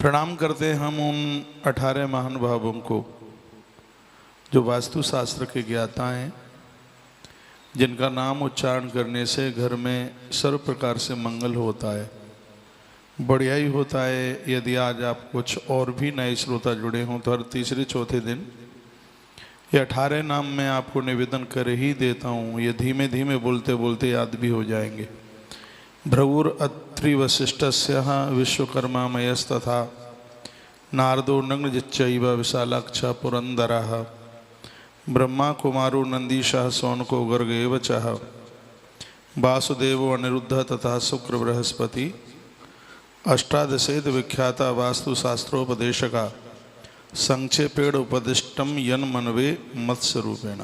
प्रणाम करते हैं हम उन 18 महानुभावों को जो वास्तुशास्त्र के ज्ञाता हैं, जिनका नाम उच्चारण करने से घर में सर्व प्रकार से मंगल होता है। बढ़िया ही होता है यदि आज आप कुछ और भी नए श्रोता जुड़े हों तो हर तीसरे चौथे दिन ये 18 नाम मैं आपको निवेदन कर ही देता हूँ। ये धीमे धीमे बोलते बोलते याद भी हो जाएंगे। भृगुर अत्रि वसिष्ठस्य विश्वकर्मा मयस्तथा नारदो नग्नजिच्चैव विशालाक्ष पुरंदरः ब्रह्मा कुमारो नंदीशः सौनको गर्ग एव चः वासुदेवो अनिरुद्ध तथा शुक्र बृहस्पति अष्टादशेद विख्याता वास्तुशास्त्रोपदेशका संक्षेपेण उपदिष्टम यन मनवे मत्स्य रूपेण।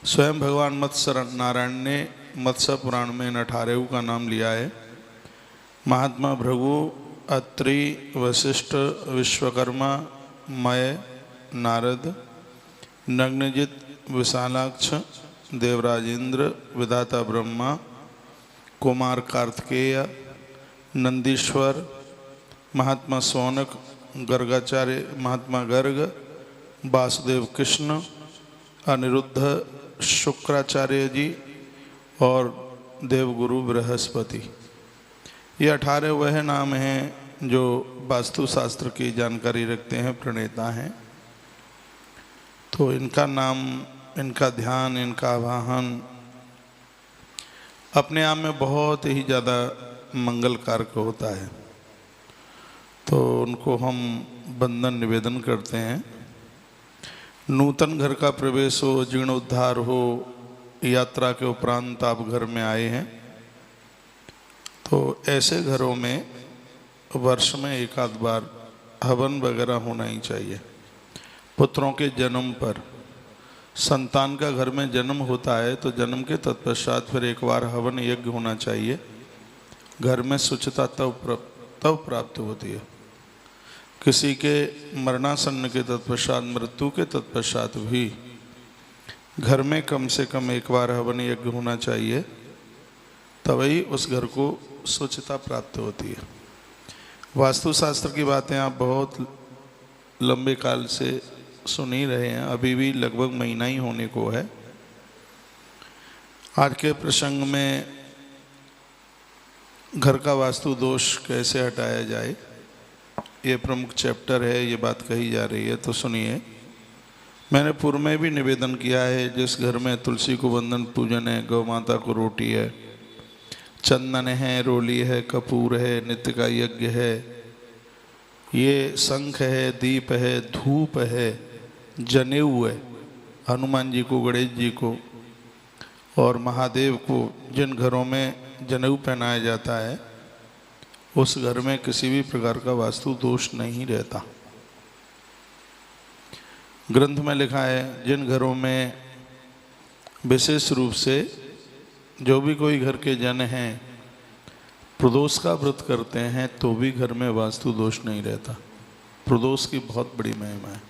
स्वयं भगवान मत्स्य नारायण ने मत्स्य पुराण में इन 18 का नाम लिया है। महात्मा भृगु, अत्रि, वशिष्ठ, विश्वकर्मा, मय, नारद, नग्नजित, विशालाक्ष, देवराजेंद्र, विधाता ब्रह्मा, कुमार कार्तिकेय, नंदीश्वर, महात्मा सौनक, गर्गाचार्य महात्मा गर्ग, वासुदेव कृष्ण, अनिरुद्ध शुक्राचार्य जी और देवगुरु बृहस्पति। ये 18 वह नाम हैं जो वास्तुशास्त्र की जानकारी रखते हैं, प्रणेता हैं। तो इनका नाम, इनका ध्यान, इनका आवाहन अपने आप में बहुत ही ज़्यादा मंगल कारक होता है। तो उनको हम बंदन निवेदन करते हैं। नूतन घर का प्रवेश हो, जीर्णोद्धार हो, यात्रा के उपरांत आप घर में आए हैं तो ऐसे घरों में वर्ष में एक आध बार हवन वगैरह होना ही चाहिए। पुत्रों के जन्म पर, संतान का घर में जन्म होता है तो जन्म के तत्पश्चात फिर एक बार हवन यज्ञ होना चाहिए। घर में शुचिता तब प्राप्त होती है। किसी के मरणासन्न के तत्पश्चात, मृत्यु के तत्पश्चात भी घर में कम से कम एक बार हवन यज्ञ होना चाहिए, तभी उस घर को स्वच्छता प्राप्त होती है। वास्तुशास्त्र की बातें आप बहुत लंबे काल से सुन ही रहे हैं, अभी भी लगभग महीना ही होने को है। आज के प्रसंग में घर का वास्तु दोष कैसे हटाया जाए, ये प्रमुख चैप्टर है, ये बात कही जा रही है। तो सुनिए, मैंने पूर्व में भी निवेदन किया है, जिस घर में तुलसी को बंधन पूजन है, गौ माता को रोटी है, चंदन है, रोली है, कपूर है, नित्य का यज्ञ है, ये शंख है, दीप है, धूप है, जनेऊ है, हनुमान जी को, गणेश जी को और महादेव को जिन घरों में जनेऊ पहनाया जाता है उस घर में किसी भी प्रकार का वास्तु दोष नहीं रहता। ग्रंथ में लिखा है, जिन घरों में विशेष रूप से जो भी कोई घर के जन हैं प्रदोष का व्रत करते हैं तो भी घर में वास्तु दोष नहीं रहता। प्रदोष की बहुत बड़ी महिमा है।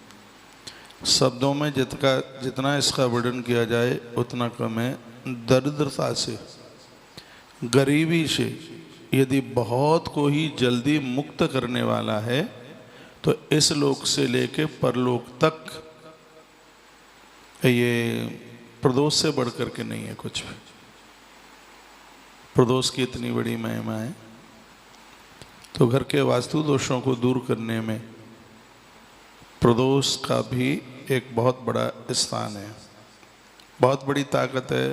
शब्दों में जितना इसका वर्णन किया जाए उतना कम है। दरिद्रता से, गरीबी से यदि बहुत को ही जल्दी मुक्त करने वाला है तो इस लोक से लेके परलोक तक ये प्रदोष से बढ़ करके नहीं है कुछ भी। प्रदोष की इतनी बड़ी महिमा है। तो घर के वास्तु दोषों को दूर करने में प्रदोष का भी एक बहुत बड़ा स्थान है, बहुत बड़ी ताकत है,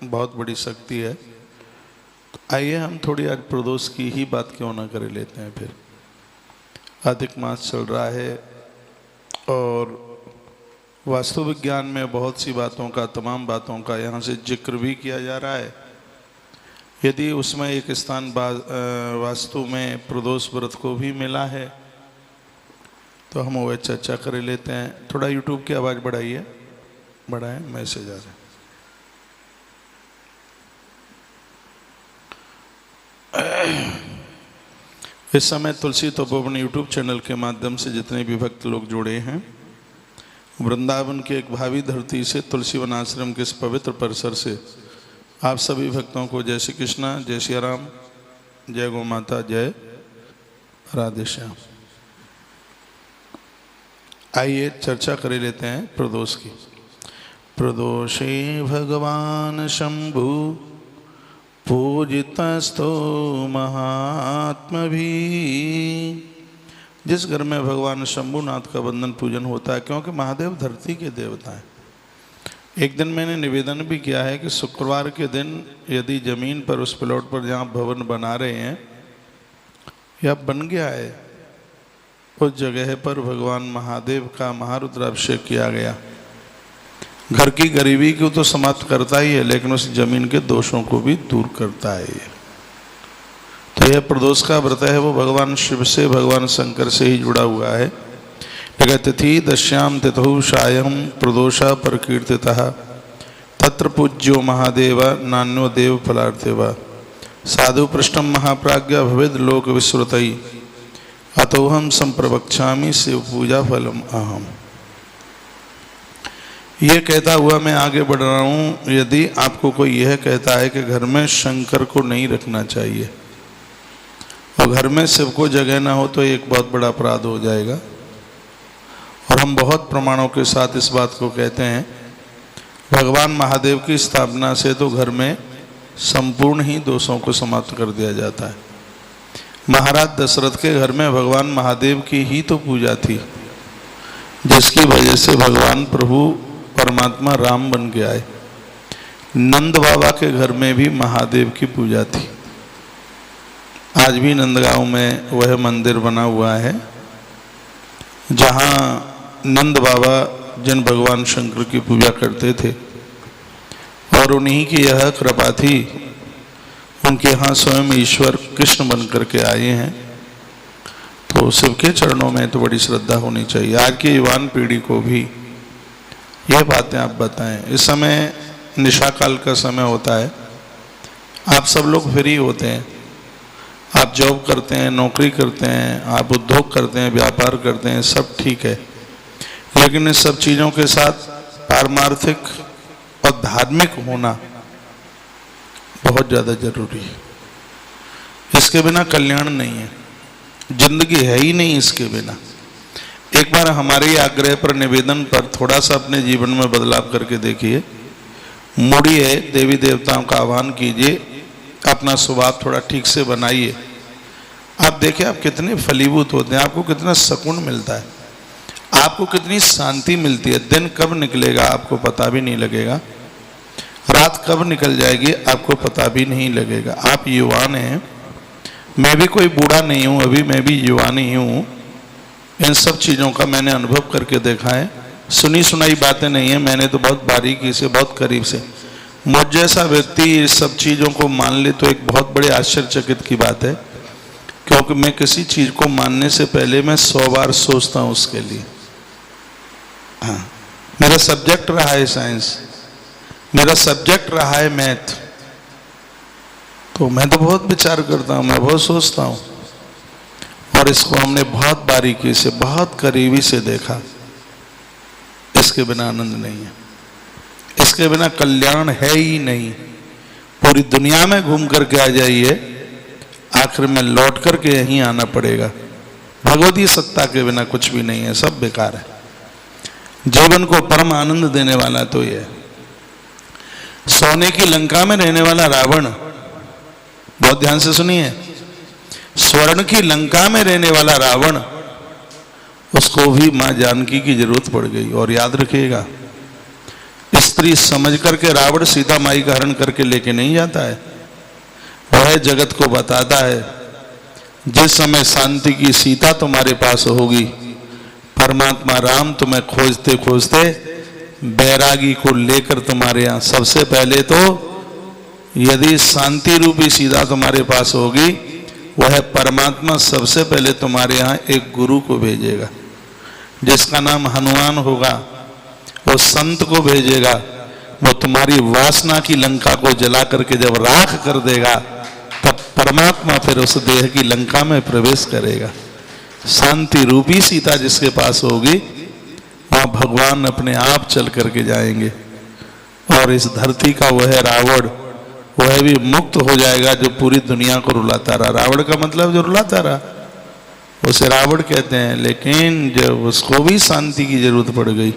बहुत बड़ी शक्ति है। तो आइए हम थोड़ी आज प्रदोष की ही बात क्यों ना कर लेते हैं। फिर अधिक मास चल रहा है और वास्तु विज्ञान में बहुत सी बातों का, तमाम बातों का यहाँ से जिक्र भी किया जा रहा है। यदि उसमें एक स्थान वास्तु में प्रदोष व्रत को भी मिला है तो हम वह चर्चा कर लेते हैं। थोड़ा यूट्यूब की आवाज़ बढ़ाइए, बढ़ाएं, मैसेज आ जाए। इस समय तुलसी तपोवन यूट्यूब चैनल के माध्यम से जितने भी भक्त लोग जुड़े हैं, वृंदावन के एक भावी धरती से, तुलसी वन आश्रम के इस पवित्र परिसर से आप सभी भक्तों को जय श्री कृष्णा, जय श्री राम, जय गौ माता, जय राधे श्याम। आइए चर्चा कर लेते हैं प्रदोष की। प्रदोषे भगवान शंभु पूजितस्तो महात्मभी। जिस घर में भगवान शंभुनाथ का वंदन पूजन होता है, क्योंकि महादेव धरती के देवता हैं। एक दिन मैंने निवेदन भी किया है कि शुक्रवार के दिन यदि जमीन पर उस प्लॉट पर जहाँ भवन बना रहे हैं या बन गया है, उस जगह पर भगवान महादेव का महारुद्राभिषेक किया गया, घर की गरीबी को तो समाप्त करता ही है, लेकिन उस जमीन के दोषों को भी दूर करता है ये। तो यह प्रदोष का व्रत है, वो भगवान शिव से, भगवान शंकर से ही जुड़ा हुआ है। तिथि दश्याम तिथौ सायं प्रदोषा प्रकीर्तितः तत्र पूज्यो महादेव नान्यो देव फलार्थेव साधु पृष्ठम महाप्राज्ञा भवेद लोक विश्रुतै अतोहम संप्रवक्ष्यामि शिव पूजा फलम अहम। ये कहता हुआ मैं आगे बढ़ रहा हूँ। यदि आपको कोई यह कहता है कि घर में शंकर को नहीं रखना चाहिए और घर में शिव को जगह ना हो, तो एक बहुत बड़ा अपराध हो जाएगा। और हम बहुत प्रमाणों के साथ इस बात को कहते हैं। भगवान महादेव की स्थापना से तो घर में संपूर्ण ही दोषों को समाप्त कर दिया जाता है। महाराज दशरथ के घर में भगवान महादेव की ही तो पूजा थी, जिसकी वजह से भगवान प्रभु परमात्मा राम बन के आए। नंद बाबा के घर में भी महादेव की पूजा थी। आज भी नंदगांव में वह मंदिर बना हुआ है जहाँ नंद बाबा जिन भगवान शंकर की पूजा करते थे, और उन्हीं की यह कृपा थी, उनके यहाँ स्वयं ईश्वर कृष्ण बन करके आए हैं। तो शिव के चरणों में तो बड़ी श्रद्धा होनी चाहिए। आज की युवान पीढ़ी को भी यह बातें आप बताएं। इस समय निशा काल का समय होता है, आप सब लोग फ्री होते हैं, आप जॉब करते हैं, नौकरी करते हैं, आप उद्योग करते हैं, व्यापार करते हैं, सब ठीक है, लेकिन इस सब चीज़ों के साथ पारमार्थिक और धार्मिक होना बहुत ज़्यादा जरूरी है। इसके बिना कल्याण नहीं है, जिंदगी है ही नहीं इसके बिना। एक बार हमारे आग्रह पर, निवेदन पर थोड़ा सा अपने जीवन में बदलाव करके देखिए, मुड़िए, देवी देवताओं का आह्वान कीजिए, अपना स्वभाव थोड़ा ठीक से बनाइए। आप देखिए आप कितने फलीभूत होते हैं, आपको कितना सुकून मिलता है, आपको कितनी शांति मिलती है। दिन कब निकलेगा आपको पता भी नहीं लगेगा, रात कब निकल जाएगी आपको पता भी नहीं लगेगा। आप युवान हैं, मैं भी कोई बूढ़ा नहीं हूँ, अभी मैं भी युवान ही हूँ। इन सब चीज़ों का मैंने अनुभव करके देखा है, सुनी सुनाई बातें नहीं है, मैंने तो बहुत बारीकी से, बहुत करीब से। मुझ जैसा व्यक्ति इस सब चीज़ों को मान ले तो एक बहुत बड़े आश्चर्यचकित की बात है, क्योंकि मैं किसी चीज़ को मानने से पहले मैं 100 बार सोचता हूँ उसके लिए। हाँ, मेरा सब्जेक्ट रहा है साइंस, मेरा सब्जेक्ट रहा है मैथ, तो मैं तो बहुत विचार करता हूँ, मैं बहुत सोचता हूँ। और इसको हमने बहुत बारीकी से, बहुत करीबी से देखा। इसके बिना आनंद नहीं है, इसके बिना कल्याण है ही नहीं। पूरी दुनिया में घूम करके आ जाइए, आखिर में लौट करके यहीं आना पड़ेगा। भगवती सत्ता के बिना कुछ भी नहीं है, सब बेकार है। जीवन को परम आनंद देने वाला तो ये है। सोने की लंका में रहने वाला रावण, बहुत ध्यान से सुनिए, स्वर्ण की लंका में रहने वाला रावण, उसको भी मां जानकी की जरूरत पड़ गई। और याद रखिएगा, स्त्री समझ करके रावण सीता माई का हरण करके लेके नहीं जाता है, वह जगत को बताता है जिस समय शांति की सीता तुम्हारे पास होगी, परमात्मा राम तुम्हें खोजते खोजते बैरागी को लेकर तुम्हारे यहाँ, सबसे पहले तो यदि शांति रूपी सीता तुम्हारे पास होगी, वह परमात्मा सबसे पहले तुम्हारे यहाँ एक गुरु को भेजेगा, जिसका नाम हनुमान होगा। वो संत को भेजेगा, वो तुम्हारी वासना की लंका को जला करके जब राख कर देगा, तब परमात्मा फिर उस देह की लंका में प्रवेश करेगा। शांति रूपी सीता जिसके पास होगी, वहाँ भगवान अपने आप चल करके जाएंगे। और इस धरती का वह रावण, वह भी मुक्त हो जाएगा जो पूरी दुनिया को रुलाता रहा। रावण का मतलब जो रुलाता रहा, उसे रावण कहते हैं। लेकिन जब उसको भी शांति की जरूरत पड़ गई,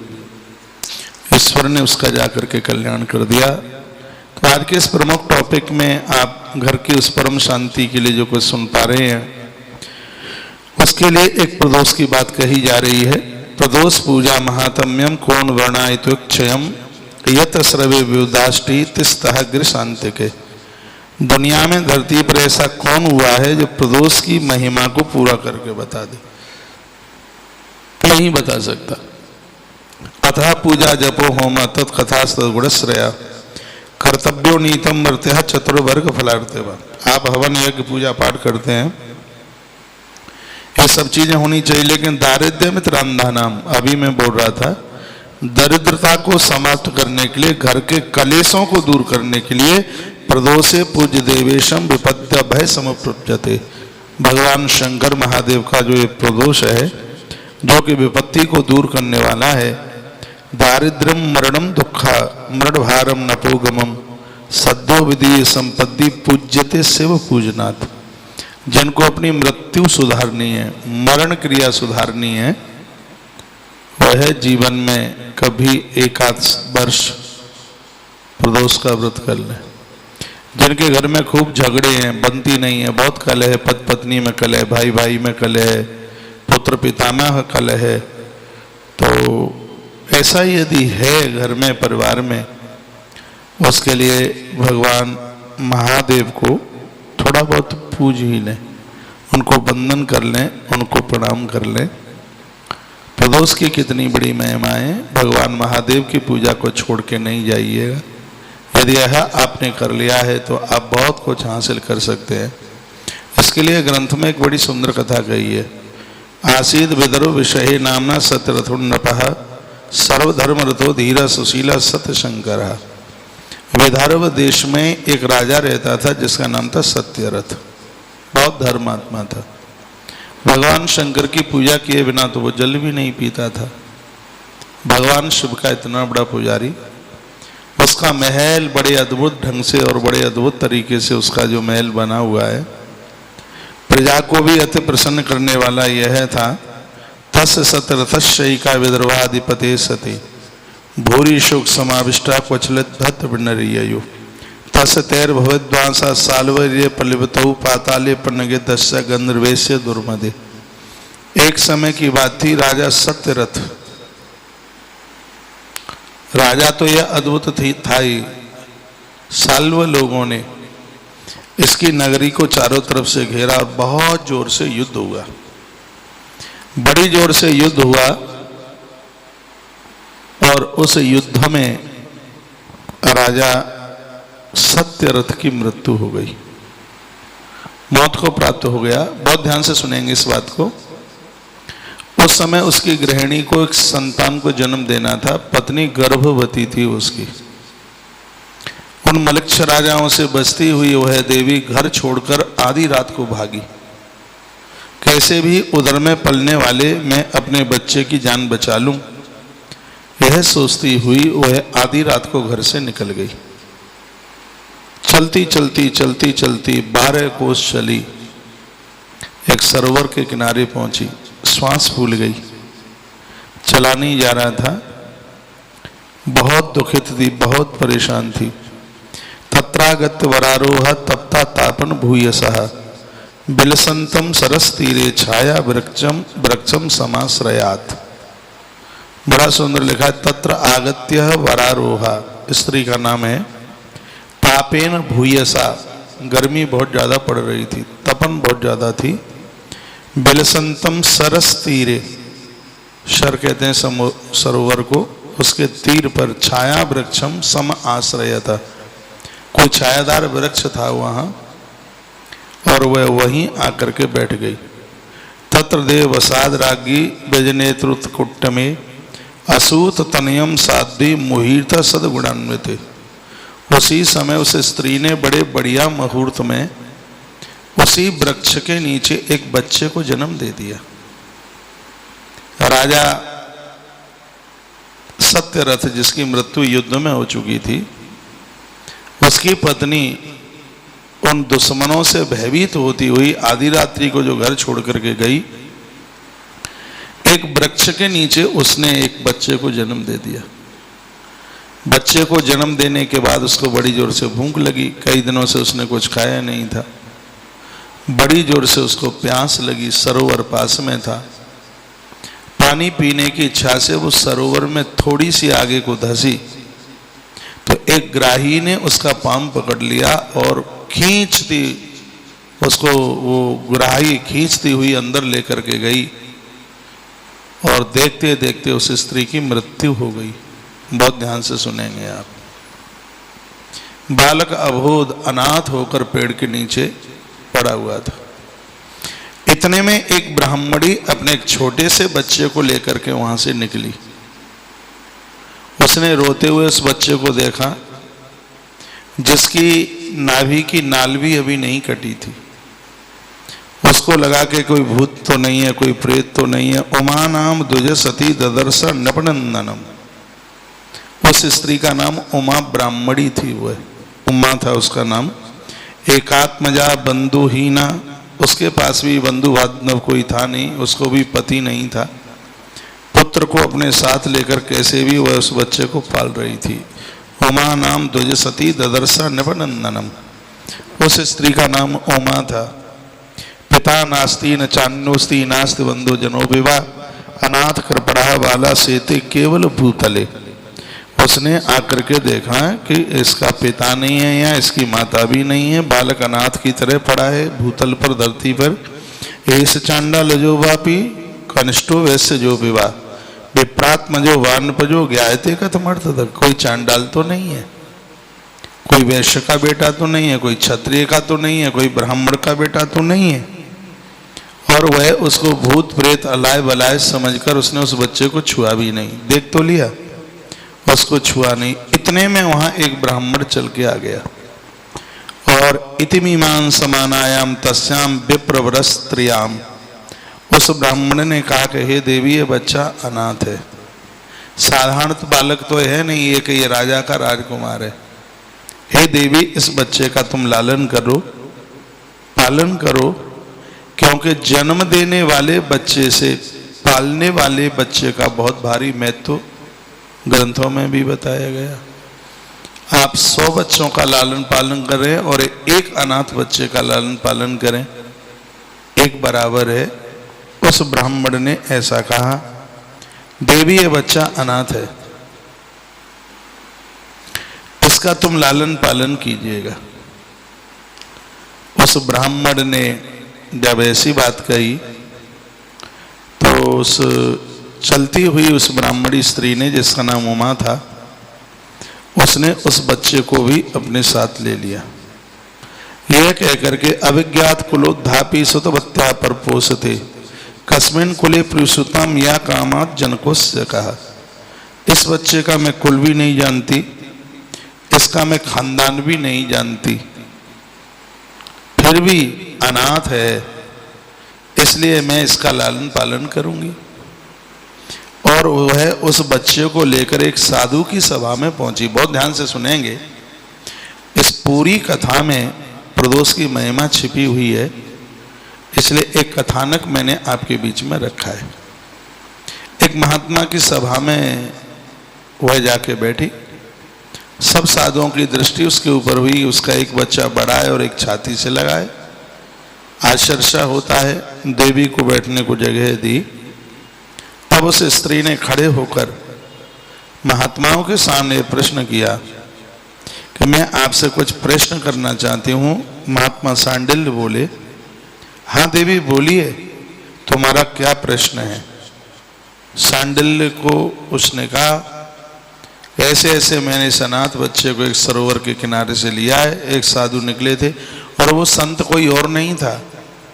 ईश्वर ने उसका जाकर के कल्याण कर दिया। तो आज के इस प्रमुख टॉपिक में आप घर की उस परम शांति के लिए जो कुछ सुन पा रहे हैं, उसके लिए एक प्रदोष की बात कही जा रही है। प्रदोष पूजा महात्म्यम कौन वर्णायतुक्षयम यत श्रवे व्युदाष्टि तिस्तः गृह शांति के। दुनिया में धरती पर ऐसा कौन हुआ है जो प्रदोष की महिमा को पूरा करके बता दे? नहीं बता सकता। अतः पूजा जपो होम तत्कथा सदगुणश्रया कर्तव्यो नीतम मर्त्य चतुर्वर्ग फलार्थवा। आप हवन यज्ञ पूजा पाठ करते हैं, ये सब चीजें होनी चाहिए, लेकिन दारिद्र्य मित्रांधानाम, अभी मैं बोल रहा था, दरिद्रता को समाप्त करने के लिए, घर के कलेशों को दूर करने के लिए प्रदोषे पूज्य देवेशम विपद्य भय समुपजते। भगवान शंकर महादेव का जो ये प्रदोष है, जो कि विपत्ति को दूर करने वाला है, दारिद्र्यम मरणम दुखा मृडभारम नपोगमम सद्यो विधि संपत्ति पूज्यते शिव पूजनाथ। जिनको अपनी मृत्यु सुधारनी है, मरण क्रिया सुधारनी है, वह जीवन में कभी एकाध वर्ष प्रदोष का व्रत कर ले। जिनके घर में खूब झगड़े हैं, बनती नहीं है, बहुत कलह है, पति पत्नी में कलह, भाई भाई में कलह है, पुत्र पिता में कलह है, तो ऐसा यदि है घर में, परिवार में, उसके लिए भगवान महादेव को थोड़ा बहुत पूज ही लें, उनको वंदन कर लें, उनको प्रणाम कर लें। प्रदोष की कितनी बड़ी महिमा है, भगवान महादेव की पूजा को छोड़ के नहीं जाइएगा। यदि यह आपने कर लिया है तो आप बहुत कुछ हासिल कर सकते हैं। इसके लिए ग्रंथ में एक बड़ी सुंदर कथा कही है। आसीद विदर्भ विषय नामना सत्यरथुन्नपः सर्वधर्म रतो धीरा सुशीला सत्यशंकर। विदर्भ देश में एक राजा रहता था जिसका नाम था सत्यरथ, बहुत धर्मात्मा था। भगवान शंकर की पूजा किए बिना तो वो जल भी नहीं पीता था। भगवान शिव का इतना बड़ा पुजारी, उसका महल बड़े अद्भुत ढंग से और बड़े अद्भुत तरीके से उसका जो महल बना हुआ है, प्रजा को भी अति प्रसन्न करने वाला यह था। तस् सतरथशयिका विदर्भाधिपते सती भूरि शोक समाविष्टा क्वचलित भक्त विनरियु तस् तैर भवद्वांसा साल्वर्य पलिवतौ पाताले पन्नगे दस्य गंधर्वेश्य दुर्मदे। एक समय की बात थी, राजा सत्यरथ, राजा तो यह अद्भुत था ही, साल्व लोगों ने इसकी नगरी को चारों तरफ से घेरा और बहुत जोर से युद्ध हुआ, बड़ी जोर से युद्ध हुआ। और उस युद्ध में राजा सत्यरथ की मृत्यु हो गई, मौत को प्राप्त हो गया। बहुत ध्यान से सुनेंगे इस बात को। उस समय उसकी गृहिणी को एक संतान को जन्म देना था, पत्नी गर्भवती थी उसकी। उन मलिक्ष राजाओं से बचती हुई वह देवी घर छोड़कर आधी रात को भागी। कैसे भी उदर में पलने वाले मैं अपने बच्चे की जान बचा लूं, यह सोचती हुई वह आधी रात को घर से निकल गई। चलती चलती चलती चलती 12 कोस चली, एक सरोवर के किनारे पहुंची, श्वास फूल गई, चला नहीं जा रहा था, बहुत दुखित थी, बहुत परेशान थी। तत्रागत वरारोह तप्ता तापन भूयसः बिलसंतम सरस तीरे छाया वृक्षम वृक्षम समाश्रयात। बड़ा सुंदर लिखा है, तत्र आगत्य वरारोहा, स्त्री का नाम है। तापेन भूयसा, गर्मी बहुत ज्यादा पड़ रही थी, तपन बहुत ज्यादा थी। बिलसंतम सरस तीरे, शर कहते हैं सरोवर को, उसके तीर पर छाया वृक्षम सम आश्रय था, कोई छायादार वृक्ष था वहां, और वह वहीं आकर के बैठ गई। तत्र देव वसाद रागी व्यजनेत्रुत्कुट्ट में असूत तनयम साध्वी मुहूर्त सदगुणान्वित। उसी समय उस स्त्री ने बड़े बढ़िया मुहूर्त में उसी वृक्ष के नीचे एक बच्चे को जन्म दे दिया। राजा सत्यरथ, जिसकी मृत्यु युद्ध में हो चुकी थी, उसकी पत्नी उन दुश्मनों से भयभीत होती हुई आधी रात्रि को जो घर छोड़ करके गई, एक वृक्ष के नीचे उसने एक बच्चे को जन्म दे दिया। बच्चे को जन्म देने के बाद उसको बड़ी जोर से भूख लगी, कई दिनों से उसने कुछ खाया नहीं था। बड़ी जोर से उसको प्यास लगी, सरोवर पास में था। पानी पीने की इच्छा से वो सरोवर में थोड़ी सी आगे को धंसी तो एक ग्राही ने उसका पांव पकड़ लिया और खींचती उसको, वो ग्राही खींचती हुई अंदर लेकर के गई और देखते देखते उस स्त्री की मृत्यु हो गई। बहुत ध्यान से सुनेंगे आप। बालक अबोध अनाथ होकर पेड़ के नीचे पड़ा हुआ था। इतने में एक ब्राह्मणी अपने एक छोटे से बच्चे को लेकर के वहां से निकली। उसने रोते हुए उस बच्चे को देखा जिसकी नाभि की नाल भी अभी नहीं कटी थी। उसको लगा कि कोई भूत तो नहीं है, कोई प्रेत तो नहीं है। उमा नाम द्विज सती ददर्श नपनंदनम। उस स्त्री का नाम उमा ब्राह्मणी थी, वह उमा था उसका नाम। एकात्मजा बंधुहीना, उसके पास भी बंधु बांधव कोई था नहीं, उसको भी पति नहीं था। पुत्र को अपने साथ लेकर कैसे भी वह उस बच्चे को पाल रही थी। उमा नाम द्विज सती ददर्श नपनंदनम। उस स्त्री का नाम उमा था। पिता नास्ति न चान्योस्ति नास्ति बंधु जनो विवाह, अनाथ कृपड़ा वाला सेते केवल भूतले। उसने आकर के देखा कि इसका पिता नहीं है या इसकी माता भी नहीं है, बालक अनाथ की तरह पड़ा है भूतल पर, धरती पर। एस चांडाल जो वापी कनिष्ठो वैश्य जो विवाह, विप्रात्म जो वानपजो ज्ञायते कथमर्थ। कोई चांडाल तो नहीं है, कोई वैश्य का बेटा तो नहीं है, कोई क्षत्रिय का तो नहीं है, कोई ब्राह्मण का बेटा तो नहीं है। और वह उसको भूत प्रेत अलाय बलाय समझकर उसने उस बच्चे को छुआ भी नहीं। देख तो लिया, उसको छुआ नहीं। इतने में वहां एक ब्राह्मण चल के आ गया और इतिमीमान समानायाम तस्याम विप्रवरस्त्रियाम। उस ब्राह्मण ने कहा कि हे देवी, ये बच्चा अनाथ है, साधारण बालक तो है नहीं, ये कि ये राजा का राजकुमार है। हे देवी, इस बच्चे का तुम लालन करो, पालन करो, क्योंकि जन्म देने वाले बच्चे से पालने वाले बच्चे का बहुत भारी महत्व ग्रंथों में भी बताया गया। आप 100 बच्चों का लालन पालन करें और एक अनाथ बच्चे का लालन पालन करें, एक बराबर है। उस ब्राह्मण ने ऐसा कहा, देवी ये बच्चा अनाथ है, इसका तुम लालन पालन कीजिएगा। उस ब्राह्मण ने जब ऐसी बात कही तो उस चलती हुई उस ब्राह्मणी स्त्री ने, जिसका नाम उमा था, उसने उस बच्चे को भी अपने साथ ले लिया। यह कहकर के अभिज्ञात कुलोद्धापी सुतवत्या पर पोषते कस्मिन कुले प्रियसुतम या कामात जनको से कहा। इस बच्चे का मैं कुल भी नहीं जानती, इसका मैं खानदान भी नहीं जानती, फिर भी अनाथ है, इसलिए मैं इसका लालन पालन करूंगी। और वह उस बच्चे को लेकर एक साधु की सभा में पहुंची। बहुत ध्यान से सुनेंगे, इस पूरी कथा में प्रदोष की महिमा छिपी हुई है, इसलिए एक कथानक मैंने आपके बीच में रखा है। एक महात्मा की सभा में वह जाके बैठी, सब साधुओं की दृष्टि उसके ऊपर हुई। उसका एक बच्चा बड़ा है और एक छाती से लगा है। आश्चर्य होता है, देवी को बैठने को जगह दी। तब उस स्त्री ने खड़े होकर महात्माओं के सामने प्रश्न किया कि मैं आपसे कुछ प्रश्न करना चाहती हूँ। महात्मा सांडिल्य बोले, हाँ देवी बोलिए, तुम्हारा क्या प्रश्न है। सांडिल्य को उसने कहा, ऐसे ऐसे मैंने इस अनाथ बच्चे को एक सरोवर के किनारे से लिया है। एक साधु निकले थे और वो संत कोई और नहीं था,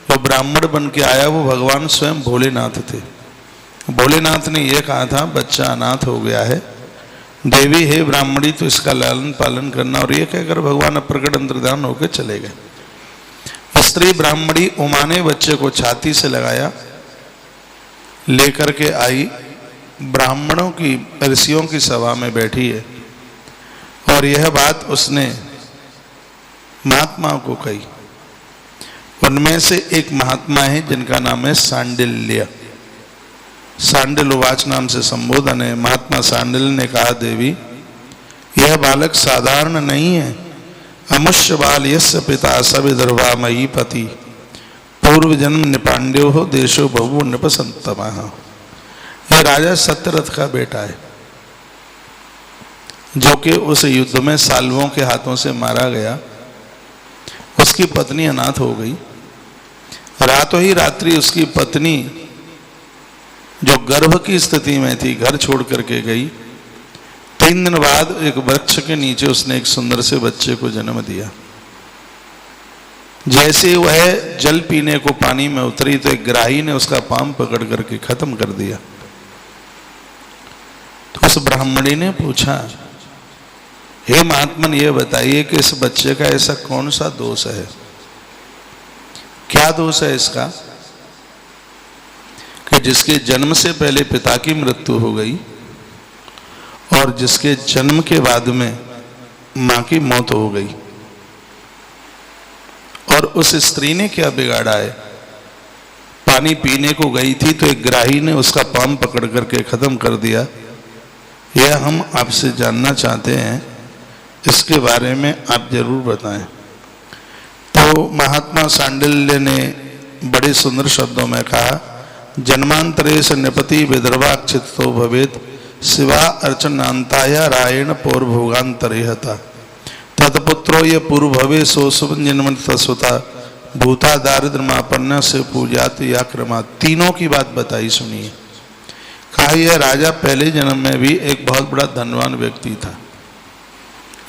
वो ब्राह्मण बन के आया, वो भगवान स्वयं भोलेनाथ थे। भोलेनाथ ने यह कहा था, बच्चा अनाथ हो गया है, देवी हे ब्राह्मणी तो इसका लालन पालन करना। और ये कहकर भगवान अप्रकट अंतर्धान होकर चले गए। स्त्री ब्राह्मणी उमा ने बच्चे को छाती से लगाया, लेकर के आई, ब्राह्मणों की ऋषियों की सभा में बैठी है और यह बात उसने महात्माओं को कही। उनमें से एक महात्मा है जिनका नाम है सांडिल्य। सांडिल उवाच नाम से संबोधन है। महात्मा सांडिल ने कहा, देवी यह बालक साधारण नहीं है। अमुष्य बाल यस्य पिता सविदर्भा महीपति पूर्व जन्म निपांड्यो हो देशो बहु निपसंतमः। यह राजा सत्यरथ का बेटा है जो कि उस युद्ध में साल्वों के हाथों से मारा गया। उसकी पत्नी अनाथ हो गई। रातों ही रात्रि उसकी पत्नी जो गर्भ की स्थिति में थी घर छोड़ करके गई। 3 दिन बाद एक वृक्ष के नीचे उसने एक सुंदर से बच्चे को जन्म दिया। जैसे वह जल पीने को पानी में उतरी तो एक ग्राही ने उसका पांव पकड़ करके खत्म कर दिया। तो उस ब्राह्मणी ने पूछा, हे महात्मन ये बताइए कि इस बच्चे का ऐसा कौन सा दोष है, क्या दोष है इसका कि जिसके जन्म से पहले पिता की मृत्यु हो गई और जिसके जन्म के बाद में मां की मौत हो गई। और उस स्त्री ने क्या बिगाड़ा है? पानी पीने को गई थी तो एक ग्राही ने उसका पांव पकड़ करके खत्म कर दिया। यह हम आपसे जानना चाहते हैं, इसके बारे में आप जरूर बताएं। तो महात्मा सांडिल्य ने बड़े सुंदर शब्दों में कहा, जन्मांतरे से निपति विदर्भाक्षितो भवेत शिवा अर्चनांताया रायण पौर्भोगांतरेहता तत्पुत्रो ये पूर्व भवे सो सुजन्म तस्वता भूता दारिद्रमापन्न से पूजात या क्रमा। तीनों की बात बताई, सुनिए। कहा यह राजा पहले जन्म में भी एक बहुत बड़ा धनवान व्यक्ति था।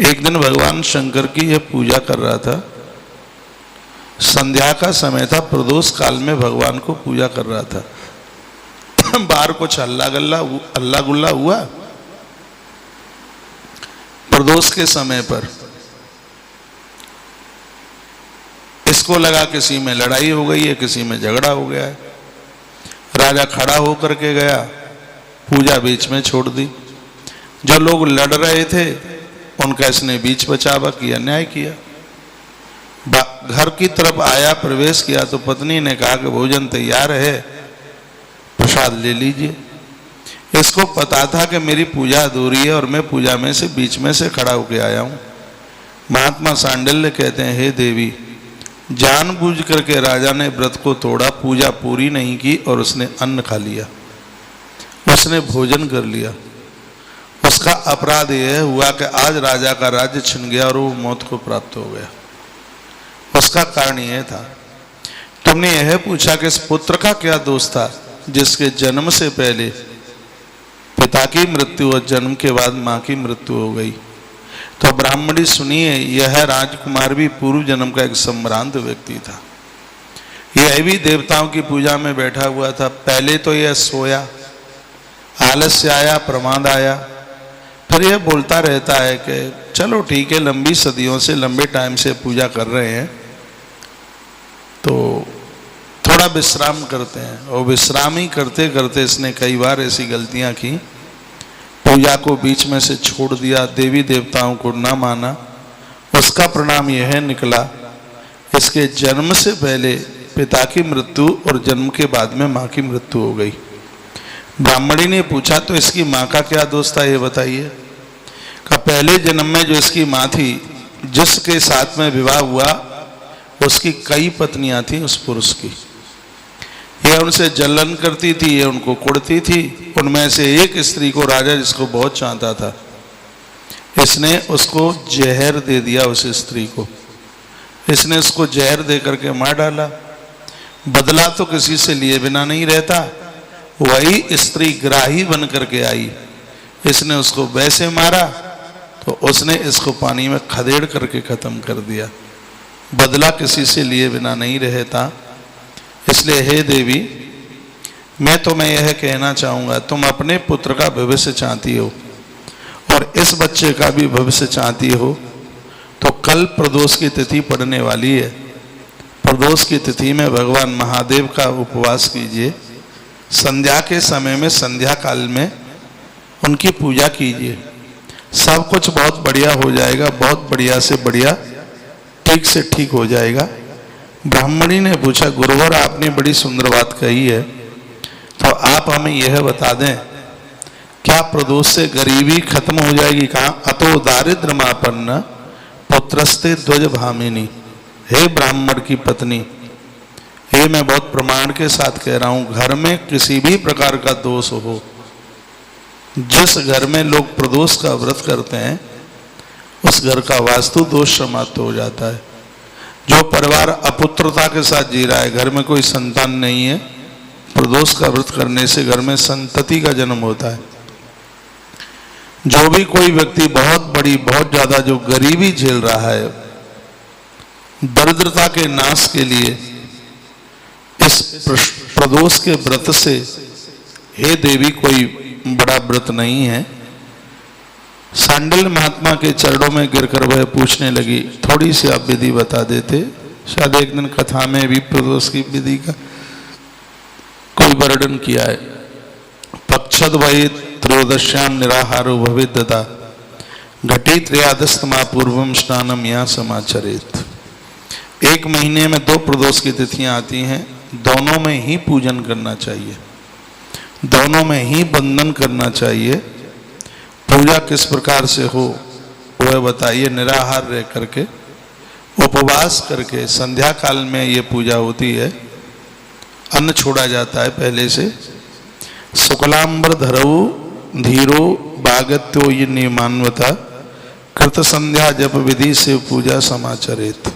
एक दिन भगवान शंकर की यह पूजा कर रहा था। संध्या का समय था, प्रदोष काल में भगवान को पूजा कर रहा था। बाहर कुछ हल्ला गुल्ला हुआ प्रदोष के समय पर। इसको लगा किसी में लड़ाई हो गई है, किसी में झगड़ा हो गया है। राजा खड़ा होकर के गया, पूजा बीच में छोड़ दी। जो लोग लड़ रहे थे उनका इसने बीच बचावा किया, अन्याय किया। घर की तरफ आया, प्रवेश किया तो पत्नी ने कहा कि भोजन तैयार है, प्रसाद ले लीजिए। इसको पता था कि मेरी पूजा अधूरी है और मैं पूजा में से बीच में से खड़ा होकर आया हूं। महात्मा सांडिल्य कहते हैं, हे देवी, जानबूझ करके राजा ने व्रत को तोड़ा, पूजा पूरी नहीं की और उसने अन्न खा लिया, उसने भोजन कर लिया। उसका अपराध यह हुआ कि आज राजा का राज्य छिन गया और वो मौत को प्राप्त हो गया। उसका कारण यह था, तुमने यह पूछा कि इस पुत्र का क्या दोष था जिसके जन्म से पहले पिता की मृत्यु और जन्म के बाद मां की मृत्यु हो गई। तो ब्राह्मणी सुनिए, यह राजकुमार भी पूर्व जन्म का एक संभ्रांत व्यक्ति था। यह भी देवताओं की पूजा में बैठा हुआ था। पहले तो यह सोया, आलस्य आया, प्रमाद आया, फिर यह बोलता रहता है कि चलो ठीक है, लंबी सदियों से लंबे टाइम से पूजा कर रहे हैं तो थोड़ा विश्राम करते हैं। और विश्राम ही करते करते इसने कई बार ऐसी गलतियां की, पूजा को बीच में से छोड़ दिया, देवी देवताओं को ना माना। उसका परिणाम यह निकला, इसके जन्म से पहले पिता की मृत्यु और जन्म के बाद में मां की मृत्यु हो गई। ब्राह्मणी ने पूछा, तो इसकी मां का क्या दोष था ये बताइए। का पहले जन्म में जो इसकी मां थी, जिसके साथ में विवाह हुआ, उसकी कई पत्नियां थी उस पुरुष की। यह उनसे जलन करती थी, यह उनको कुड़ती थी। उनमें से एक स्त्री को राजा जिसको बहुत चाहता था, इसने उसको जहर दे दिया। उस स्त्री को इसने उसको जहर दे करके मार डाला। बदला तो किसी से लिए बिना नहीं रहता। वही स्त्री ग्राही बन करके आई, इसने उसको वैसे मारा तो उसने इसको पानी में खदेड़ करके खत्म कर दिया। बदला किसी से लिए बिना नहीं रहता। इसलिए हे देवी, मैं तुम्हें यह कहना चाहूँगा, तुम अपने पुत्र का भविष्य चाहती हो और इस बच्चे का भी भविष्य चाहती हो, तो कल प्रदोष की तिथि पड़ने वाली है। प्रदोष की तिथि में भगवान महादेव का उपवास कीजिए। संध्या के समय में, संध्या काल में उनकी पूजा कीजिए। सब कुछ बहुत बढ़िया हो जाएगा, बहुत बढ़िया से बढ़िया, ठीक से ठीक हो जाएगा। ब्राह्मणी ने पूछा, गुरुवर आपने बड़ी सुंदर बात कही है, तो आप हमें यह बता दें, क्या प्रदोष से गरीबी खत्म हो जाएगी? कहा अतो दारिद्र मापन्न पुत्रस्ते ध्वज भामिनी। हे ब्राह्मण की पत्नी, ये मैं बहुत प्रमाण के साथ कह रहा हूं, घर में किसी भी प्रकार का दोष हो, जिस घर में लोग प्रदोष का व्रत करते हैं उस घर का वास्तु दोष समाप्त हो जाता है। जो परिवार अपुत्रता के साथ जी रहा है, घर में कोई संतान नहीं है, प्रदोष का व्रत करने से घर में संतति का जन्म होता है। जो भी कोई व्यक्ति बहुत ज्यादा जो गरीबी झेल रहा है, दरिद्रता के नाश के लिए इस प्रदोष के व्रत से, हे देवी कोई बड़ा व्रत नहीं है। सांडिल्य महात्मा के चरणों में गिरकर वह पूछने लगी, थोड़ी सी आप विधि बता देते, शायद एक दिन कथा में भी प्रदोष की विधि का कोई वर्णन किया है। पक्षद वही त्रयोदश्याम निराहारो भविद्यता घटी त्रयादस्तमा पूर्वम स्नानम या समाचरित। एक महीने में 2 प्रदोष की तिथियां आती हैं, दोनों में ही पूजन करना चाहिए, दोनों में ही बंधन करना चाहिए। पूजा किस प्रकार से हो वह बताइए। निराहार रह करके, उपवास करके, संध्या काल में ये पूजा होती है, अन्न छोड़ा जाता है पहले से। शुक्लांबर धरऊ धीरो बागत्यो ये नियमान्वता कृत संध्या जप विधि से पूजा समाचरित।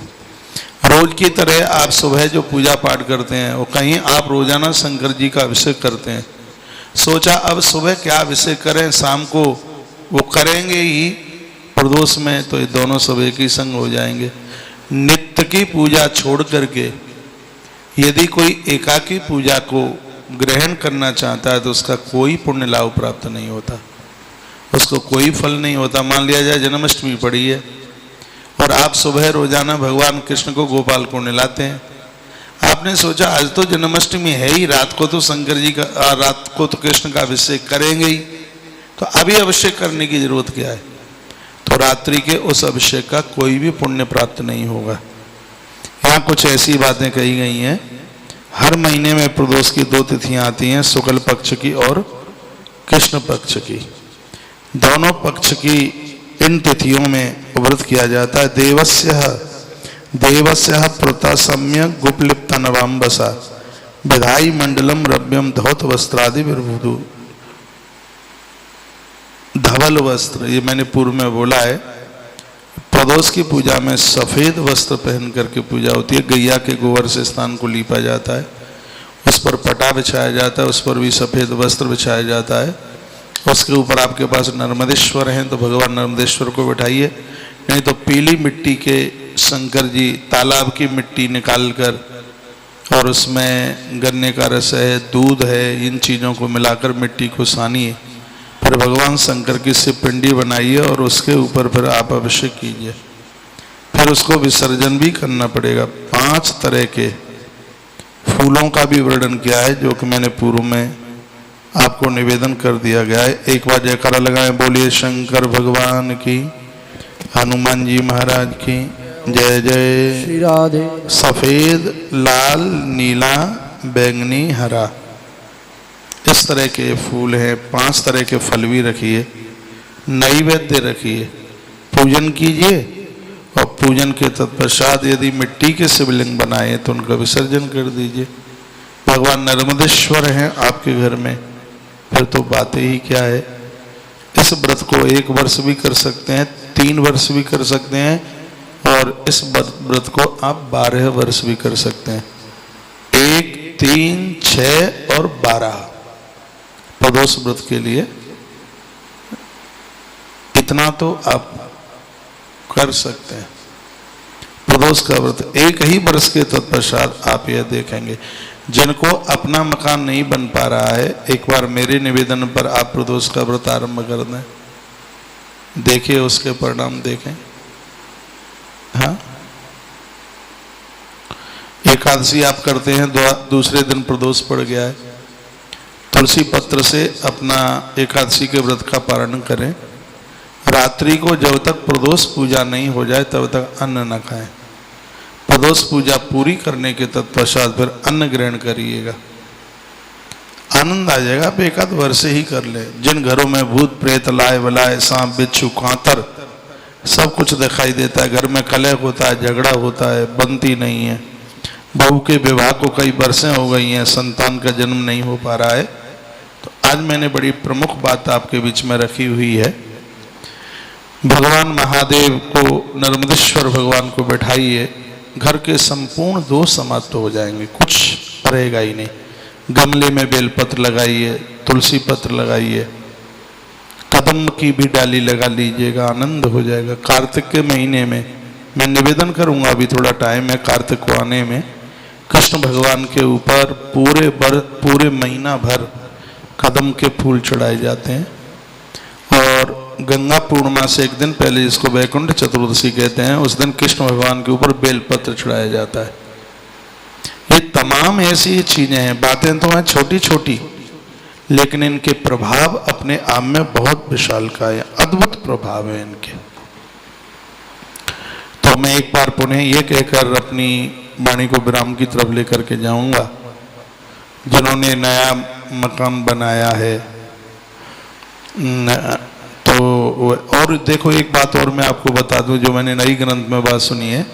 रोज की तरह आप सुबह जो पूजा पाठ करते हैं, वो कहीं आप रोजाना शंकर जी का अभिषेक करते हैं, सोचा अब सुबह क्या अभिषेक करें, शाम को वो करेंगे ही प्रदोष में, तो ये दोनों सब एक ही संग हो जाएंगे। नित्य की पूजा छोड़ करके यदि कोई एकाकी पूजा को ग्रहण करना चाहता है तो उसका कोई पुण्य लाभ प्राप्त नहीं होता, उसको कोई फल नहीं होता। मान लिया जाए जन्माष्टमी पड़ी है और आप सुबह रोजाना भगवान कृष्ण को गोपाल को नहलाते हैं, आपने सोचा आज तो जन्माष्टमी है ही, रात को तो शंकर जी का, रात को तो कृष्ण का अभिषेक करेंगे ही, तो अभी अभिषेक करने की जरूरत क्या है? तो रात्रि के उस अभिषेक का कोई भी पुण्य प्राप्त नहीं होगा। यहाँ कुछ ऐसी बातें कही गई हैं। हर महीने में प्रदोष की 2 तिथियां आती हैं, शुक्ल पक्ष की और कृष्ण पक्ष की। दोनों पक्ष की इन तिथियों में व्रत किया जाता है। देवस्य प्रता सम्यक गुपलिप्त नवाम्बसा विधाई मंडलम रव्यम धौत वस्त्रादि विर्भुदु। धवल वस्त्र, ये मैंने पूर्व में बोला है, प्रदोष की पूजा में सफेद वस्त्र पहन करके पूजा होती है। गैया के गोबर से स्थान को लीपा जाता है, उस पर पटा बिछाया जाता है, उस पर भी सफेद वस्त्र बिछाया जाता है। उसके ऊपर आपके पास नर्मदेश्वर हैं तो भगवान नर्मदेश्वर को बिठाइए, नहीं तो पीली मिट्टी के शंकर जी, तालाब की मिट्टी निकाल कर और उसमें गन्ने का रस है, दूध है, इन चीज़ों को मिलाकर मिट्टी को सानिए, फिर भगवान शंकर की शिव पिंडी बनाइए और उसके ऊपर फिर आप अभिषेक कीजिए। फिर उसको विसर्जन भी करना पड़ेगा। 5 तरह के फूलों का भी वर्णन किया है, जो कि मैंने पूर्व में आपको निवेदन कर दिया गया है। एक बार जयकारा लगाएं, बोलिए शंकर भगवान की, हनुमान जी महाराज की जय जय। श्री राधे। सफेद, लाल, नीला, बैंगनी, हरा, इस तरह के फूल हैं। 5 तरह के फल भी रखिए, नैवेद्य रखिए, पूजन कीजिए और पूजन के तत्पश्चात यदि मिट्टी के शिवलिंग बनाए तो उनका विसर्जन कर दीजिए। भगवान नर्मदेश्वर हैं आपके घर में, फिर तो बातें ही क्या है। इस व्रत को 1 वर्ष भी कर सकते हैं, 3 वर्ष भी कर सकते हैं, और इस व्रत को आप 12 वर्ष भी कर सकते हैं। 1, 3, 6 और 12 प्रदोष व्रत के लिए इतना तो आप कर सकते हैं। प्रदोष का व्रत 1 ही वर्ष के तत्पश्चात आप यह देखेंगे। जिनको अपना मकान नहीं बन पा रहा है, एक बार मेरे निवेदन पर आप प्रदोष का व्रत आरंभ कर दें, देखिए उसके परिणाम देखें। हाँ, एकादशी आप करते हैं, दूसरे दिन प्रदोष पड़ गया है, तुलसी पत्र से अपना एकादशी के व्रत का पारण करें। रात्रि को जब तक प्रदोष पूजा नहीं हो जाए तब तक अन्न न खाएं। प्रदोष पूजा पूरी करने के तत्पश्चात फिर अन्न ग्रहण करिएगा। आनंद आ जाएगा। आप एक आध वर्ष ही कर ले। जिन घरों में भूत प्रेत लाए वलाए सांप बिच्छू कांतर सब कुछ दिखाई देता है, घर में कलह होता है, झगड़ा होता है, बनती नहीं है, बहू के विवाह को कई बरसें हो गई हैं, संतान का जन्म नहीं हो पा रहा है, तो आज मैंने बड़ी प्रमुख बात आपके बीच में रखी हुई है। भगवान महादेव को, नर्मदेश्वर भगवान को बैठाइए, घर के संपूर्ण दोष समाप्त हो जाएंगे, कुछ रहेगा ही नहीं। गमले में बेलपत्र लगाइए, तुलसी पत्र लगाइए, कदम की भी डाली लगा लीजिएगा, आनंद हो जाएगा। कार्तिक के महीने में मैं निवेदन करूंगा, अभी थोड़ा टाइम है कार्तिक को आने में, कृष्ण भगवान के ऊपर पूरे महीना भर कदम के फूल चढ़ाए जाते हैं। और गंगा पूर्णिमा से एक दिन पहले, जिसको वैकुंठ चतुर्दशी कहते हैं, उस दिन कृष्ण भगवान के ऊपर बेलपत्र चढ़ाया जाता है। ये तमाम ऐसी चीजें हैं, बातें तो हैं छोटी छोटी, लेकिन इनके प्रभाव अपने आप में बहुत विशालकाय है, अद्भुत प्रभाव है इनके। तो मैं एक बार पुनः ये कहकर अपनी वाणी को विराम की तरफ लेकर के जाऊंगा। जिन्होंने नया मकान बनाया है तो, और देखो एक बात और मैं आपको बता दूं, जो मैंने नई ग्रंथ में बात सुनी है,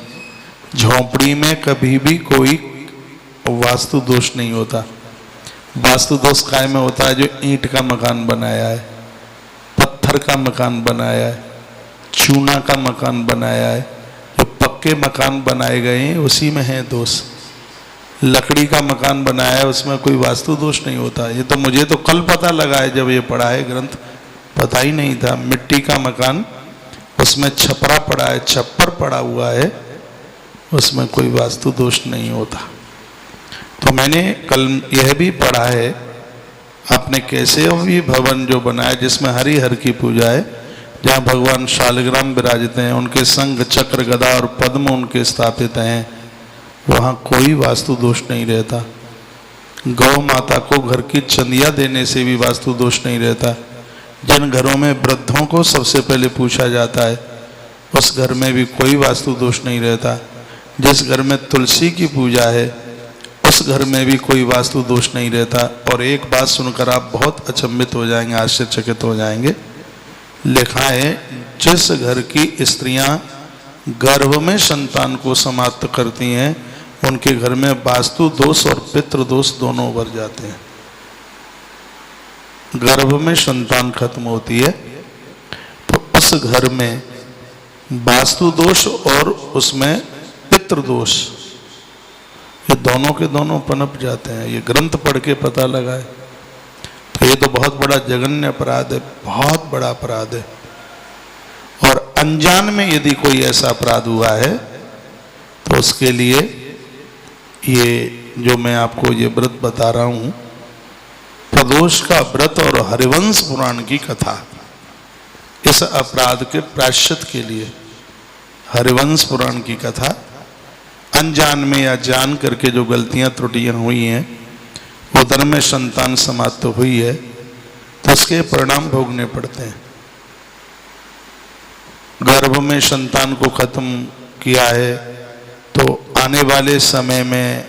झोपड़ी में कभी भी कोई वास्तु दोष नहीं होता। वास्तु दोष काय में होता है? जो ईंट का मकान बनाया है, पत्थर का मकान बनाया है, चूना का मकान बनाया है, जो पक्के मकान बनाए गए हैं उसी में है दोष। लकड़ी का मकान बनाया है उसमें कोई वास्तु दोष नहीं होता। ये तो मुझे तो कल पता लगा है, जब ये पढ़ा है ग्रंथ, पता ही नहीं था। मिट्टी का मकान, उसमें छपरा पड़ा है, छप्पर पड़ा हुआ है, उसमें कोई वास्तु दोष नहीं होता। तो मैंने कल यह भी पढ़ा है, आपने कैसे भी भवन जो बनाया जिसमें हरिहर की पूजा है, जहाँ भगवान शालग्राम विराजते हैं, उनके संग चक्र गदा और पद्म उनके स्थापित हैं, वहाँ कोई वास्तु दोष नहीं रहता। गौ माता को घर की चंदिया देने से भी वास्तु दोष नहीं रहता। जिन घरों में वृद्धों को सबसे पहले पूछा जाता है, उस घर में भी कोई वास्तु दोष नहीं रहता। जिस घर में तुलसी की पूजा है, उस घर में भी कोई वास्तु दोष नहीं रहता। और एक बात सुनकर आप बहुत अचंभित हो जाएंगे, आश्चर्यचकित हो जाएंगे। लिखा है, जिस घर की स्त्रियां गर्भ में संतान को समाप्त करती हैं, उनके घर में वास्तु दोष और पितृ दोष दोनों उभर जाते हैं। गर्भ में संतान खत्म होती है तो उस घर में वास्तु दोष और उसमें पितृ दोष, ये दोनों के दोनों पनप जाते हैं। ये ग्रंथ पढ़ के पता लगा है। तो ये तो बहुत बड़ा जघन्य अपराध है, बहुत बड़ा अपराध है। और अनजान में यदि कोई ऐसा अपराध हुआ है तो उसके लिए ये जो मैं आपको ये व्रत बता रहा हूं, प्रदोष का व्रत और हरिवंश पुराण की कथा, इस अपराध के प्रायश्चित के लिए हरिवंश पुराण की कथा, अनजान में या जान करके जो गलतियां त्रुटियां हुई हैं, उधर में संतान समाप्त हुई है, तो उसके परिणाम भोगने पड़ते हैं। गर्भ में संतान को खत्म किया है तो आने वाले समय में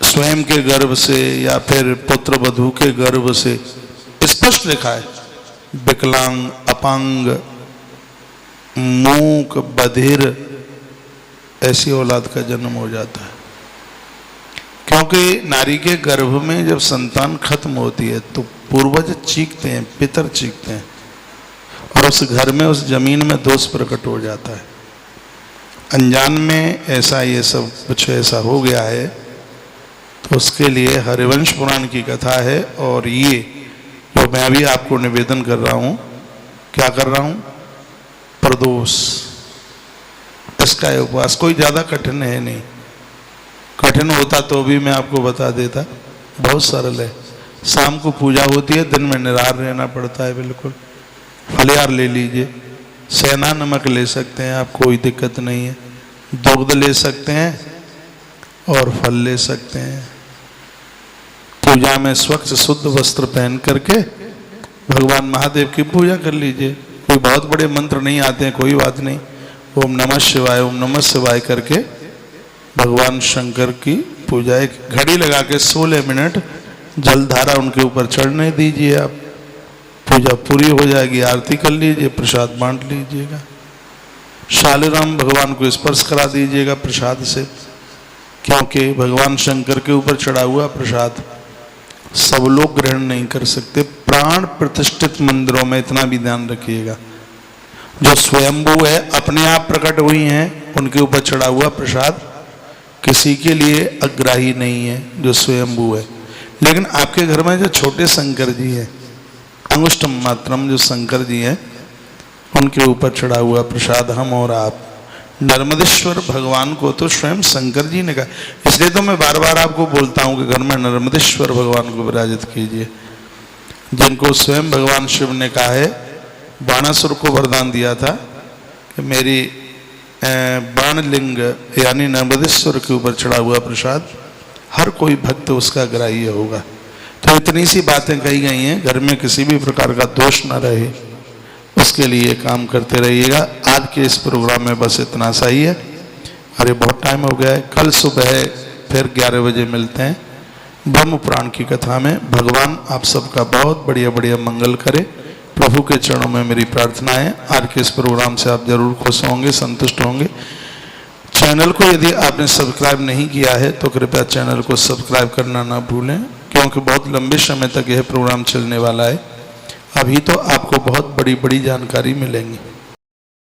स्वयं के गर्भ से या फिर पुत्र वधू के गर्भ से, स्पष्ट लिखा है, विकलांग, अपांग, मूक, बधिर, ऐसी औलाद का जन्म हो जाता है। क्योंकि नारी के गर्भ में जब संतान खत्म होती है तो पूर्वज चीखते हैं, पितर चीखते हैं, और उस घर में, उस जमीन में दोष प्रकट हो जाता है। अनजान में ऐसा ये सब कुछ ऐसा हो गया है, तो उसके लिए हरिवंश पुराण की कथा है। और ये जो मैं अभी आपको निवेदन कर रहा हूँ, क्या कर रहा हूँ, प्रदोष, इसका उपवास कोई ज़्यादा कठिन है नहीं। कठिन होता तो भी मैं आपको बता देता, बहुत सरल है। शाम को पूजा होती है, दिन में निराहार रहना पड़ता है, बिल्कुल। फलिहार ले लीजिए, सेना नमक ले सकते हैं आप, कोई दिक्कत नहीं है। दुग्ध ले सकते हैं और फल ले सकते हैं। पूजा में स्वच्छ शुद्ध वस्त्र पहन करके भगवान महादेव की पूजा कर लीजिए। कोई बहुत बड़े मंत्र नहीं आते हैं, कोई बात नहीं। ओम नमः शिवाय, ओम नमः शिवाय करके भगवान शंकर की पूजा, एक घड़ी लगा के 16 मिनट जलधारा उनके ऊपर चढ़ने दीजिए आप, पूजा पूरी हो जाएगी, आरती कर लीजिए, प्रसाद बांट लीजिएगा। शालिग्राम भगवान को स्पर्श करा दीजिएगा प्रसाद से, क्योंकि भगवान शंकर के ऊपर चढ़ा हुआ प्रसाद सब लोग ग्रहण नहीं कर सकते। प्राण प्रतिष्ठित मंदिरों में इतना भी ध्यान रखिएगा, जो स्वयंभू है, अपने आप प्रकट हुई हैं, उनके ऊपर चढ़ा हुआ प्रसाद किसी के लिए अग्राही नहीं है, जो स्वयंभू है। लेकिन आपके घर में जो छोटे शंकर जी हैं, अंगुष्टम मात्रम जो शंकर जी हैं, उनके ऊपर चढ़ा हुआ प्रसाद हम और आप, नर्मदेश्वर भगवान को तो स्वयं शंकर जी ने कहा, इसलिए तो मैं बार बार आपको बोलता हूँ कि घर में नर्मदेश्वर भगवान को विराजित कीजिए, जिनको स्वयं भगवान शिव ने कहा है, बाणासुर को वरदान दिया था कि मेरी बाणलिंग यानी नर्मदेश्वर के ऊपर चढ़ा हुआ प्रसाद हर कोई भक्त उसका ग्राह्य होगा। तो इतनी सी बातें कही गई हैं, घर में किसी भी प्रकार का दोष न रहे, उसके लिए काम करते रहिएगा। आज के इस प्रोग्राम में बस इतना सा ही है। अरे बहुत टाइम हो गया है, कल सुबह फिर 11 बजे मिलते हैं ब्रह्म पुराण की कथा में। भगवान आप सबका बहुत बढ़िया बढ़िया मंगल करे, प्रभु के चरणों में मेरी प्रार्थना है। आज के इस प्रोग्राम से आप जरूर खुश होंगे, संतुष्ट होंगे। चैनल को यदि आपने सब्सक्राइब नहीं किया है तो कृपया चैनल को सब्सक्राइब करना ना भूलें, क्योंकि बहुत लंबे समय तक यह प्रोग्राम चलने वाला है। अभी तो आपको बहुत बड़ी बड़ी जानकारी मिलेंगी।